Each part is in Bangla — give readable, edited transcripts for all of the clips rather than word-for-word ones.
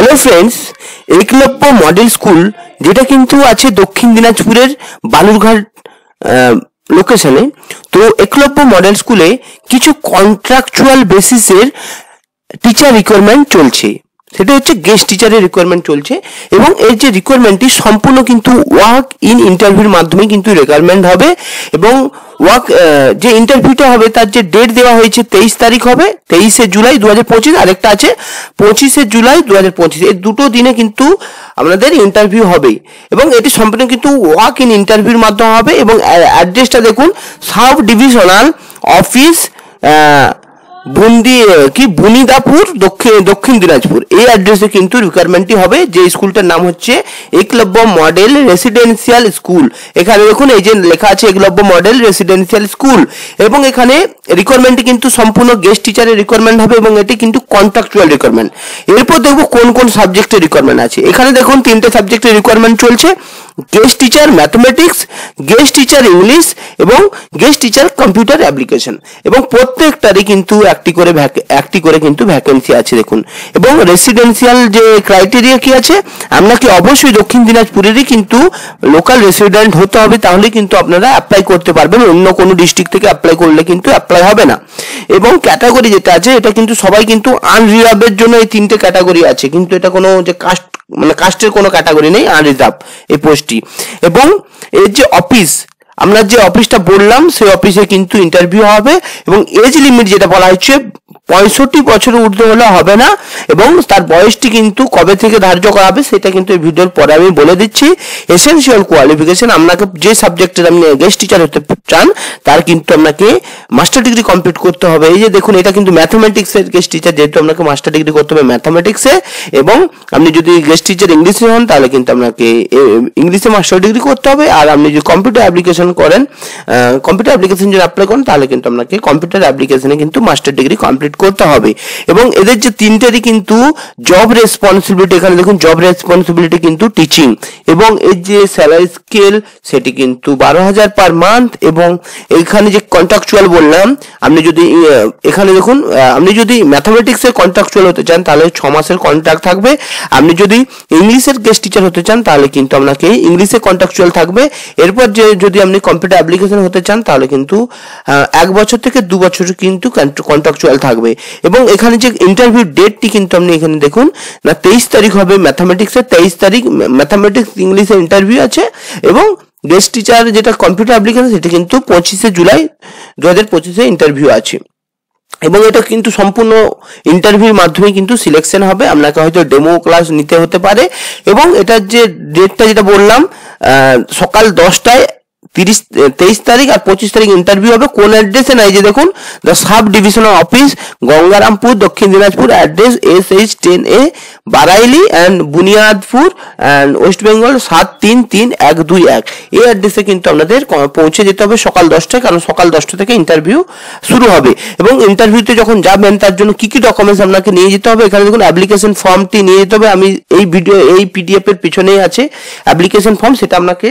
Hello friends, Eklavya model school যেটা কিন্তু আছে দক্ষিণ দিনাজপুরের বালুরঘাট লোকেশনে। তো একলব্য মডেল স্কুলে কিছু কন্ট্রাকচুয়াল বেসিসের টিচার রিকোয়ারমেন্ট চলছে, সেটা হচ্ছে গেস্ট টিচারের রিকোয়ারমেন্ট চলছে। এবং এই যে রিকোয়ারমেন্টটি সম্পূর্ণ কিন্তু ওয়ার্ক ইন ইন্টারভিউর মাধ্যমে কিন্তু রিকোয়ারমেন্ট হবে। এবং ওয়ার্ক যে ইন্টারভিউটা হবে তার যে ডেট দেওয়া হয়েছে 23 তারিখ হবে, 23শে জুলাই 2025, আরেকটা আছে 25শে জুলাই 2025। এই দুটো দিনে কিন্তু আপনাদের ইন্টারভিউ হবে এবং এটি সম্পূর্ণ কিন্তু ওয়ার্ক ইন ইন্টারভিউর মাধ্যমে হবে। এবং অ্যাড্রেসটা দেখুন, সাব ডিভিশনাল অফিস বুনিদাপুর, দক্ষিণ দিনাজপুর, এই অ্যাড্রেসে কিন্তু রিকোয়ারমেন্টটি হবে। যে স্কুলটার নাম হচ্ছে একলব্য মডেল রেসিডেন্সিয়াল স্কুল। এখানে দেখুন এই যে লেখা আছে একলব্য মডেল রেসিডেন্সিয়াল স্কুল। এবং এখানে রিকোয়ারমেন্টটি কিন্তু সম্পূর্ণ গেস্ট টিচারের রিকোয়ারমেন্ট হবে এবং এটি কিন্তু কন্ট্রাকচুয়াল রিকোয়ারমেন্ট। এরপর দেখবো কোন কোন সাবজেক্টের রিকোয়ারমেন্ট আছে। এখানে দেখুন 3টে সাবজেক্টের রিকোয়ারমেন্ট চলছে: guest teacher mathematics, guest teacher English এবং গেস্ট টিচার কম্পিউটার অ্যাপ্লিকেশন। এবং প্রত্যেকটারই কিন্তু একটি করে কিন্তু ভ্যাকেন্সি আছে দেখুন। এবং রেসিডেন্সিয়াল যে ক্রাইটেরিয়া কি আছে, আপনাকে অবশ্যই দক্ষিণ দিনাজপুরেরই কিন্তু লোকাল রেসিডেন্ট হতে হবে, তাহলে কিন্তু আপনারা অ্যাপ্লাই করতে পারবেন। অন্য কোনো ডিস্ট্রিক্ট থেকে অ্যাপ্লাই করলে কিন্তু অ্যাপ্লাই হবে না। এবং ক্যাটাগরি যেটা আছে, এটা কিন্তু সবাই কিন্তু আনরিজার্ভের জন্য এই 3টে ক্যাটাগরি আছে, কিন্তু এটা কোনো যে কাস্টের কোনো ক্যাটাগরি নেই, আনরিজার্ভ এই পোস্টটি। এবং এর যে অফিস, আমরা যে অফিসটা বললাম সেই অফিসে কিন্তু ইন্টারভিউ হবে। এবং এজ লিমিট যেটা বলা হচ্ছে 65 বছরের ঊর্ধ্বে হলে হবে না। এবং তার বয়সটি কিন্তু কবে থেকে ধার্য করা হবে সেটা কিন্তু এই ভিডিওর পরে আমি বলে দিচ্ছি। এসেনশিয়াল কোয়ালিফিকেশন, আপনাকে যে সাবজেক্টের আপনি গেস্ট টিচার হতে চান তার কিন্তু আপনাকে মাস্টার ডিগ্রি কমপ্লিট করতে হবে। এই যে দেখুন, এটা কিন্তু ম্যাথমেটিক্সের গেস্ট টিচার, যেহেতু আপনাকে মাস্টার ডিগ্রি করতে হবে ম্যাথমেটিক্সে। এবং আপনি যদি গেস্ট টিচার ইংলিশে হন তাহলে কিন্তু আপনাকে ইংলিশে মাস্টার ডিগ্রি করতে হবে। আর আপনি যদি কম্পিউটার অ্যাপ্লিকেশন করেন, কম্পিউটার অ্যাপ্লিকেশন যদি অ্যাপ্লাই করেন তাহলে কিন্তু আপনাকে কম্পিউটার অ্যাপ্লিকেশনে কিন্তু মাস্টার ডিগ্রি কমপ্লিট করতে হবে। এবং এদের যে 3টেরই কিন্তু জব রেসপন্সিবিলিটি, এখানে দেখুন জব রেসপন্সিবিলিটি কিন্তু টিচিং। এবং এর যে স্যালারি স্কেল সেটি কিন্তু 12,000 পার মান্থ। এবং এখানে যে কন্ট্রাকচুয়াল বললাম, আপনি যদি এখানে দেখুন, আপনি যদি ম্যাথমেটিক্সের কন্ট্রাকচুয়াল হতে চান তাহলে 6 মাসের কন্ট্রাক্ট থাকবে। আপনি যদি ইংলিশের গেস্ট টিচার হতে চান তাহলে কিন্তু আপনাকে ইংলিশে কন্ট্রাকচুয়াল থাকবে। এরপর যে যদি আপনি কম্পিউটার অ্যাপ্লিকেশন হতে চান তাহলে কিন্তু 1 বছর থেকে 2 বছর কিন্তু কন্ট্রাকচুয়াল থাকবে। এবং এখানে যে ইন্টারভিউ ডেটটি কিন্তু আপনি এখানে দেখুন না, 23 তারিখ হবে ম্যাথমেটিক্সের, 23 তারিখ ম্যাথমেটিক্স ইংলিশের ইন্টারভিউ আছে। এবং গেস্ট টিচার যেটা কম্পিউটার অ্যাপ্লিকেশন সেটা কিন্তু 25শে জুলাই 2025 ইন্টারভিউ আছে। এবং এটা কিন্তু সম্পূর্ণ ইন্টারভিউর মাধ্যমে কিন্তু সিলেকশন হবে, আপনাকে হয়তো ডেমো ক্লাস নিতে হতে পারে। এবং এটার যে ডেটটা যেটা বললাম, সকাল 10টায় 23 তারিখ আর 25 তারিখ ইন্টারভিউ হবে। কোন অ্যাড্রেসে না, এই যে দেখুন, the sub divisional office, Gangarampur, Dakshin Dinajpur, address SH10A, Baraili and Buniadpur and West Bengal 733121। এই অ্যাড্রেসে কিন্তু আপনাদের পৌঁছে যেতে হবে সকাল 10টায়, কারণ সকাল 10টা থেকে ইন্টারভিউ শুরু হবে। এবং ইন্টারভিউতে যখন যাবেন তার জন্য কি কি ডকুমেন্টস আপনাকে নিয়ে যেতে হবে, এখানে দেখুন অ্যাপ্লিকেশন ফর্মটি নিয়ে যেতে হবে। আমি এই PDF এর পিছনেই আছে অ্যাপ্লিকেশন ফর্ম, সেটা আপনাকে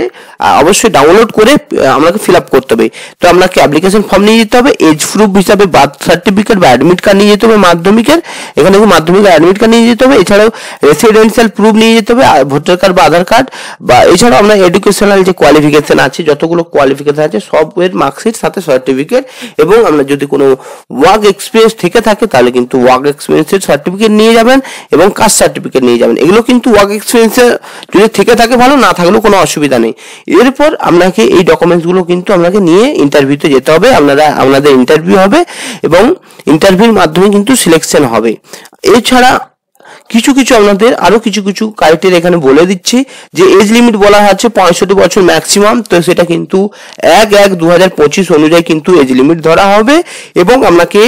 অবশ্যই ডাউনলোড করে আপনাকে ফিল আপ করতে হবে। তো আপনাকে অ্যাপ্লিকেশন ফর্ম নিয়ে যেতে হবে, এজ প্রুফ হিসাবে বার্থ সার্টিফিকেট বা অ্যাডমিট কার্ড নিয়ে যেতে হবে মাধ্যমিকের, এখানে মাধ্যমিক অ্যাডমিট কার্ড নিয়ে যেতে হবে। এছাড়াও রেসিডেন্সিয়াল প্রুফ নিয়ে যেতে হবে, ভোটার কার্ড বা আধার কার্ড, বা এছাড়াও আপনার এডুকেশনাল যে কোয়ালিফিকেশন আছে, যতগুলো কোয়ালিফিকেশন আছে সবের মার্কশিট সাথে সার্টিফিকেট। এবং আপনার যদি কোনো ওয়ার্ক এক্সপিরিয়েন্স থেকে থাকে তাহলে কিন্তু ওয়ার্ক এক্সপিরিয়েন্সের সার্টিফিকেট নিয়ে যাবেন এবং কাস্ট সার্টিফিকেট নিয়ে যাবেন। এগুলো কিন্তু ওয়ার্ক এক্সপিরিয়েন্সের যদি থেকে থাকে ভালো, না থাকলেও কোনো অসুবিধা নেই। এরপর আপনাকে এই ডকুমেন্টসগুলো কিন্তু আপনাকে নিয়ে ইন্টারভিউতে যেতে হবে। আপনাদের ইন্টারভিউ হবে এবং ইন্টারভিউর মাধ্যমে কিন্তু সিলেকশন হবে। এছাড়া কিছু আপনাদের আরো কিছু ক্রাইটেরিয়া এখানে বলে দিচ্ছি। যে এজ লিমিট বলা আছে 65 বছর ম্যাক্সিমাম, তো সেটা কিন্তু 1/1/2025 অনুযায়ী কিন্তু এজ লিমিট ধরা হবে। এবং আপনাকে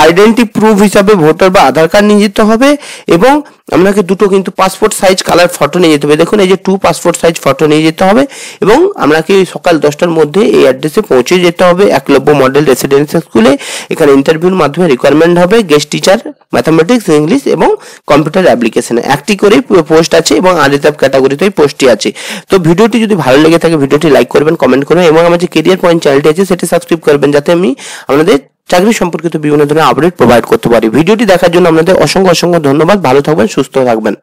আইডেন্টি প্রুফ হিসাবে ভোটার বা আধার কার্ড নিয়ে যেতে হবে। এবং আপনাকে দুটো কিন্তু পাসপোর্ট সাইজ কালার ফটো নিয়ে যেতে হবে। দেখুন এই যে 2 পাসপোর্ট সাইজ ফটো নিয়ে যেতে হবে। এবং আপনাকে সকাল 10টার মধ্যে এই অ্যাড্রেসে পৌঁছে যেতে হবে একলব্য মডেল রেসিডেন্সিয়াল স্কুলে। এখানে ইন্টারভিউর মাধ্যমে রিকোয়ারমেন্ট হবে গেস্ট টিচার ম্যাথমেটিক্স, ইংলিশ এবং কম্পিউটার অ্যাপ্লিকেশনে। একটি করেই পোস্ট আছে এবং আনরিজার্ভ ক্যাটাগরিতে পোস্টটি আছে। তো ভিডিওটি যদি ভালো লেগে থাকে ভিডিওটি লাইক করবেন, কমেন্ট করবেন এবং আমার যে কেরিয়ার পয়েন্ট চ্যানেলটি আছে সেটি সাবস্ক্রাইব করবেন, যাতে আমি আপনাদের চাকরি সম্পর্কিত বিভিন্ন ধরনের আপডেট প্রোভাইড করতে পারি। ভিডিওটি দেখার জন্য আপনাদের অসংখ্য ধন্যবাদ। ভালো থাকবেন, সুস্থ থাকবেন।